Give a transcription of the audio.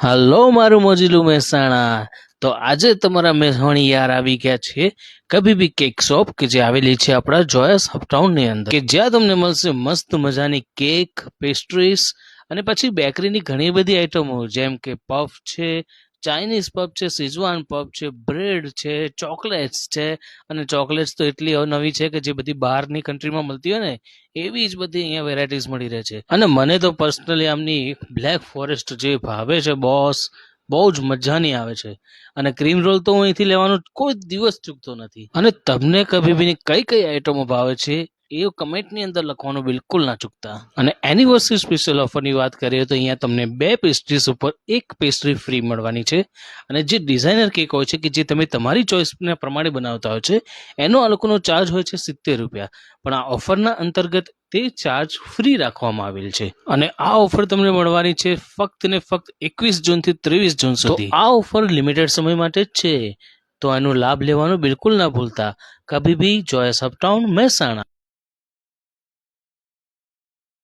Hello મારું મોજીલું મહેસાણા. તો આજે તમારા મહેસાણી યાર આવી ગયા છે કભી ભી કેક શોપ કે જે આવેલી છે આપણા જોયસ અપટાઉન ની અંદર, કે જ્યાં તમને મળશે મસ્ત મજાની કેક, પેસ્ટ્રીઝ અને પછી બેકરીની ઘણી બધી આઈટમો, જેમ કે પફ છે, ચાઇનીઝ પફ છે, સિઝવાન પફ છે, બ્રેડ છે, ચોકલેટ્સ છે. અને ચોકલેટ્સ તો એટલી નવી છે કે જે બધી બહારની કન્ટ્રીમાં મળતી હોય ને એવી જ બધી અહીંયા વેરાયટીઝ મળી રહે છે. અને મને તો પર્સનલી આમની બ્લેક ફોરેસ્ટ જે ભાવે છે બોસ, બહુ જ મજાની આવે છે. અને ક્રીમ રોલ તો હું અહીંથી લેવાનો કોઈ દિવસ ચૂકતો નથી. અને તમને કભી બી કઈ કઈ આઈટમો ભાવે છે એ કમેન્ટની અંદર લખવાનું બિલકુલ ના ચૂકતા. અને એનિવર્સરી સ્પેશિયલ ઓફરની વાત કરીએ તો અહીંયા તમને 2 પેસ્ટ્રીઝ ઉપર 1 પેસ્ટ્રી ફ્રી મળવાની છે. અને જે ડિઝાઇનર કેક હોય છે કે જે તમે તમારી ચોઇસને પ્રમાણે બનાવતા હોય છે એનો આ લોકોનો ચાર્જ હોય છે 70 રૂપિયા. પણ આ ઓફરના અંતર્ગત તે ચાર્જ ફ્રી રાખવામાં આવેલ છે. અને આ ઓફર તમને મળવાની છે ફક્ત ને ફક્ત 21 જૂનથી 23 જૂન સુધી. આ ઓફર લિમિટેડ સમય માટે જ છે, તો એનો લાભ લેવાનો બિલકુલ ના ભૂલતા. કભી ભી જોયસ અપટાઉન મહેસાણા.